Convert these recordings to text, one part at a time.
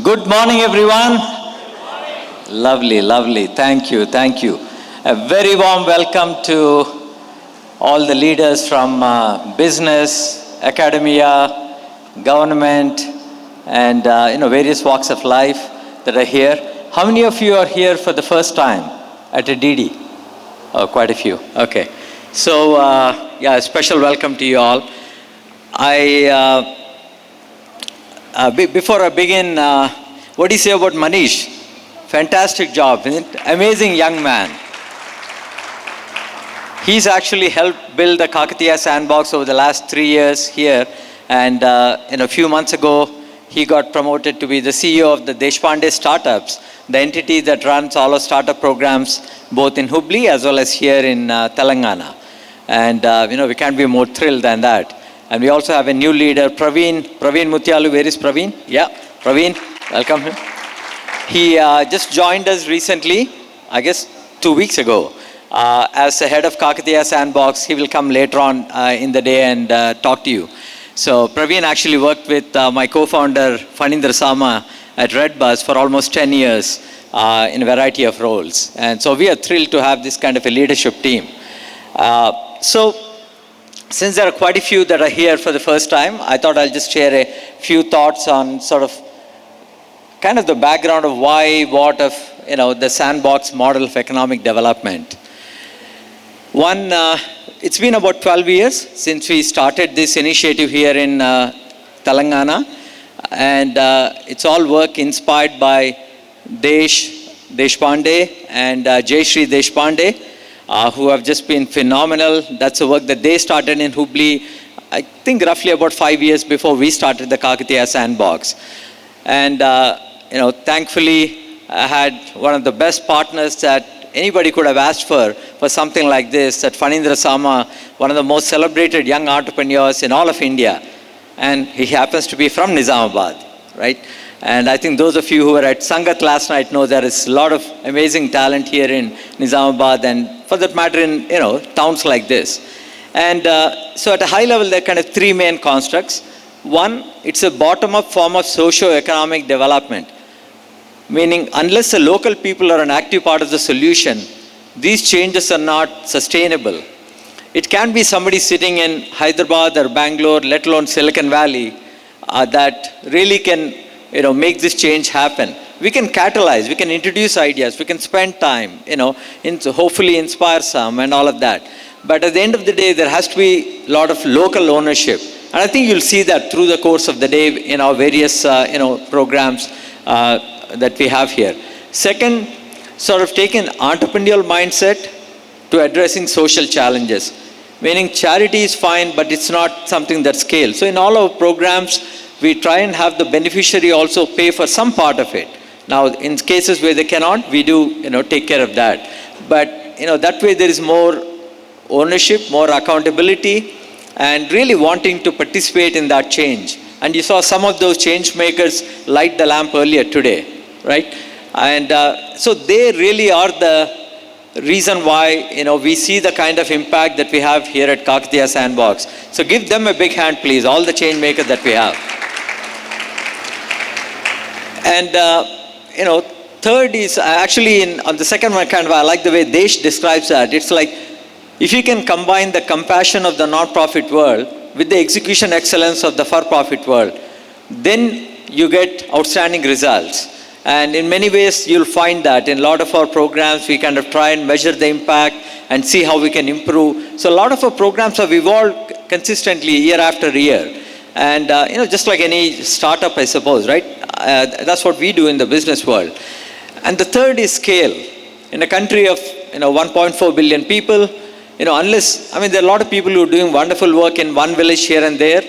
Good morning, everyone. Lovely, lovely. Thank you, thank you. A very warm welcome to all the leaders from business, academia, government, and various walks of life that are here. How many of you are here for the first time at a DD? Oh, quite a few. Okay. So, a special welcome to you all. Before I begin, what do you say about Manish? Fantastic job, isn't it? Amazing young man. He's actually helped build the Kakatiya Sandbox over the last 3 years here. And a few months ago, he got promoted to be the CEO of the Deshpande Startups, the entity that runs all our startup programs, both in Hubli as well as here in Telangana. And we can't be more thrilled than that. And we also have a new leader, Praveen Mutyalu. Where is Praveen? Yeah, Praveen, welcome him. He just joined us recently, I guess 2 weeks ago, as the head of Kakatiya Sandbox. He will come later on in the day and talk to you. So Praveen actually worked with my co-founder, Phanindra Sama, at Redbus for almost 10 years in a variety of roles. And so we are thrilled to have this kind of a leadership team. Since there are quite a few that are here for the first time, I thought I'll just share a few thoughts on sort of kind of the background of why, what of, the sandbox model of economic development. One, it's been about 12 years since we started this initiative here in Telangana. And it's all work inspired by Deshpande and Jayashree Deshpande, who have just been phenomenal. That's the work that they started in Hubli, I think roughly about 5 years before we started the Kakatiya Sandbox. And, thankfully, I had one of the best partners that anybody could have asked for something like this, that Phanindra Sama, one of the most celebrated young entrepreneurs in all of India. And he happens to be from Nizamabad, right? And I think those of you who were at Sangat last night know there is a lot of amazing talent here in Nizamabad and for that matter in, towns like this. And so at a high level, there are kind of three main constructs. One, it's a bottom-up form of socio-economic development, meaning unless the local people are an active part of the solution, these changes are not sustainable. It can be somebody sitting in Hyderabad or Bangalore, let alone Silicon Valley, that really can make this change happen. We can catalyze, we can introduce ideas, we can spend time, hopefully inspire some and all of that. But at the end of the day, there has to be a lot of local ownership. And I think you'll see that through the course of the day in our various, programs that we have here. Second, sort of take an entrepreneurial mindset to addressing social challenges. Meaning charity is fine, but it's not something that scales. So in all our programs, we try and have the beneficiary also pay for some part of it. Now, in cases where they cannot, we do, take care of that. But, that way there is more ownership, more accountability, and really wanting to participate in that change. And you saw some of those change makers light the lamp earlier today, right? And so they really are the reason why, we see the kind of impact that we have here at Kakatiya Sandbox. So give them a big hand, please, all the change makers that we have. And, third is actually on the second one, I like the way Desh describes that. It's like, if you can combine the compassion of the non-profit world with the execution excellence of the for-profit world, then you get outstanding results. And in many ways, you'll find that in a lot of our programs, we kind of try and measure the impact and see how we can improve. So a lot of our programs have evolved consistently year after year. And, just like any startup, I suppose, right? That's what we do in the business world. And the third is scale. In a country of, 1.4 billion people, there are a lot of people who are doing wonderful work in one village here and there.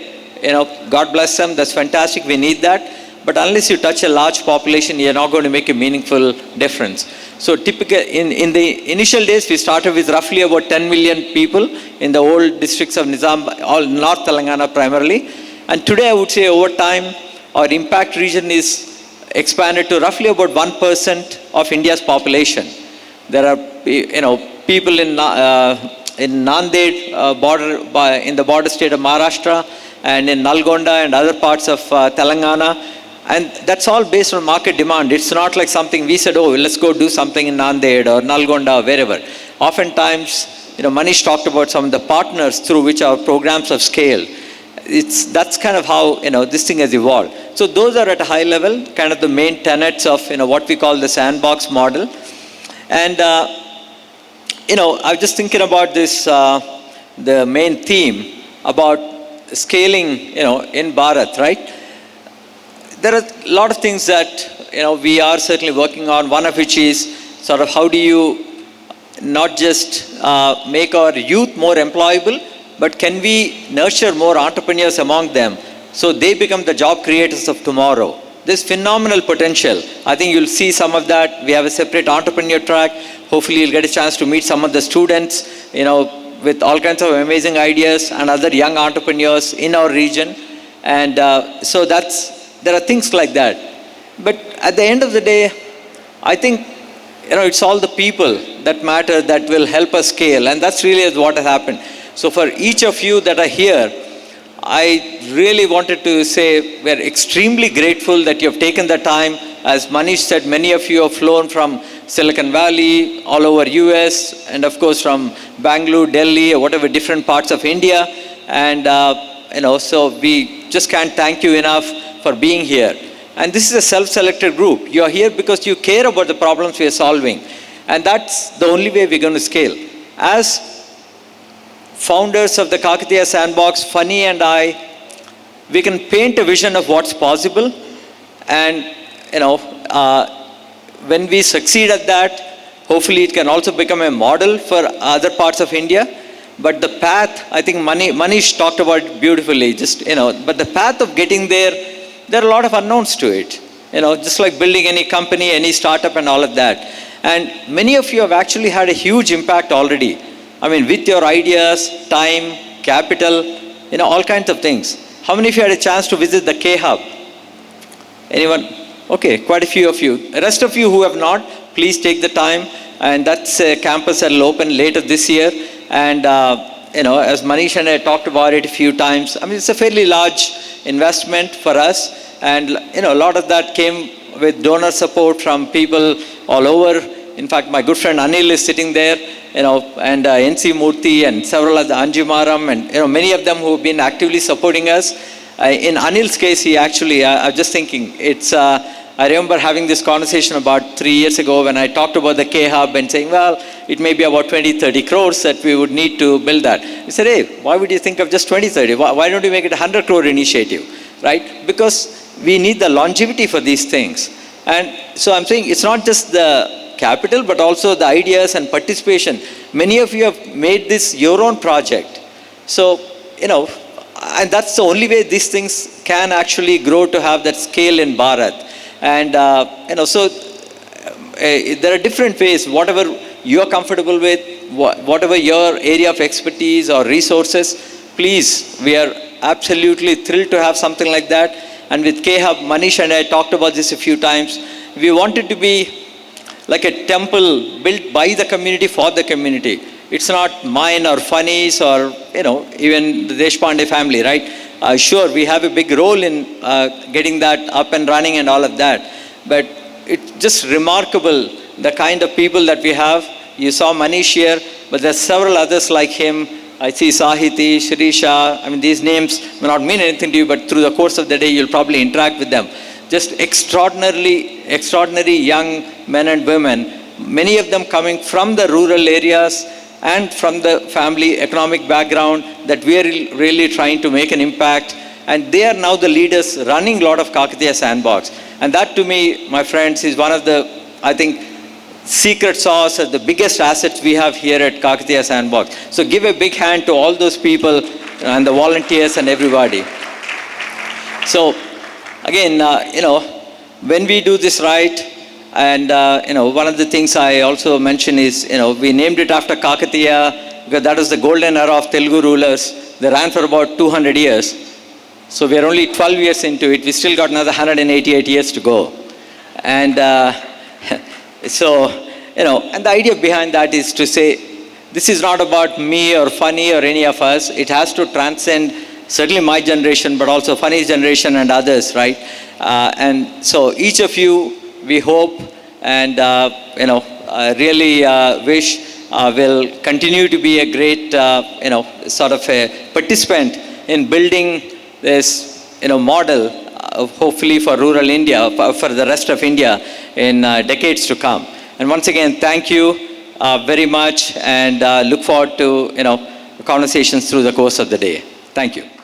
God bless them. That's fantastic. We need that. But unless you touch a large population, you're not going to make a meaningful difference. So typically, in the initial days, we started with roughly about 10 million people in the old districts of Nizam, all North Telangana primarily. And today, I would say over time, our impact region is expanded to roughly about 1% of India's population. There are, people in Nanded, in the border state of Maharashtra, and in Nalgonda and other parts of Telangana, And that's all based on market demand. It's not like something we said, oh, let's go do something in Nanded or Nalgonda or wherever. Oftentimes, Manish talked about some of the partners through which our programs have scaled. That's kind of how, this thing has evolved. So those are at a high level, kind of the main tenets of, what we call the sandbox model. And, I was just thinking about this, the main theme about scaling, in Bharat, right? There are a lot of things that, we are certainly working on, one of which is sort of how do you not just make our youth more employable, but can we nurture more entrepreneurs among them so they become the job creators of tomorrow? There's phenomenal potential. I think you'll see some of that. We have a separate entrepreneur track. Hopefully you'll get a chance to meet some of the students, with all kinds of amazing ideas and other young entrepreneurs in our region. And so there are things like that. But at the end of the day, I think, it's all the people that matter that will help us scale. And that's really what has happened. So for each of you that are here, I really wanted to say we're extremely grateful that you have taken the time. As Manish said, many of you have flown from Silicon Valley, all over US, and of course from Bangalore, Delhi, or whatever different parts of India. And, so we just can't thank you enough for being here. And this is a self-selected group. You are here because you care about the problems we are solving. And that's the only way we're going to scale. As founders of the Kakatiya Sandbox, Funny and I, we can paint a vision of what's possible. And, when we succeed at that, hopefully it can also become a model for other parts of India. But the path, I think Manish talked about it beautifully, but the path of getting there are a lot of unknowns to it. Just like building any company, any startup and all of that. And many of you have actually had a huge impact already. I mean, with your ideas, time, capital, all kinds of things. How many of you had a chance to visit the K-Hub? Anyone? Okay, quite a few of you. The rest of you who have not, please take the time. And that's a campus that will open later this year. And, as Manish and I talked about it a few times, I mean, it's a fairly large investment for us. And, a lot of that came with donor support from people all over. In fact, my good friend Anil is sitting there, and NC Murthy and several other Anjimaram and, many of them who have been actively supporting us. In Anil's case, he actually, I was just thinking, I remember having this conversation about 3 years ago when I talked about the K-Hub and saying, well, it may be about 20-30 crores that we would need to build that. He said, hey, why would you think of just 20-30? Why don't you make it a 100 crore initiative, right? Because we need the longevity for these things. And so I'm saying it's not just the capital, but also the ideas and participation. Many of you have made this your own project. So, and that's the only way these things can actually grow to have that scale in Bharat. And, so there are different ways, whatever you're comfortable with, whatever your area of expertise or resources, please, we are absolutely thrilled to have something like that. And with K-Hub, Manish and I talked about this a few times. We wanted to be like a temple built by the community for the community. It's not mine or Funny's or, even the Deshpande family, right? Sure, we have a big role in getting that up and running and all of that. But it's just remarkable, the kind of people that we have. You saw Manish here, but there's several others like him. I see Sahiti, Shirisha. I mean, these names may not mean anything to you, but through the course of the day, you'll probably interact with them. Just extraordinary young men and women, many of them coming from the rural areas and from the family economic background that we are really trying to make an impact. And they are now the leaders running a lot of Kakatiya Sandbox. And that to me, my friends, is one of the, I think, secret sauce or the biggest assets we have here at Kakatiya Sandbox. So give a big hand to all those people and the volunteers and everybody. So again, when we do this right, and one of the things I also mention is, we named it after Kakatiya because that was the golden era of Telugu rulers. They ran for about 200 years. So we are only 12 years into it. We still got another 188 years to go. And so, and the idea behind that is to say, this is not about me or Funny or any of us. It has to transcend certainly my generation, but also Funny's generation and others, right? And so each of you, we hope and really wish will continue to be a great, sort of a participant in building this, model, hopefully for rural India, for the rest of India in decades to come. And once again, thank you very much, and look forward to, conversations through the course of the day. Thank you.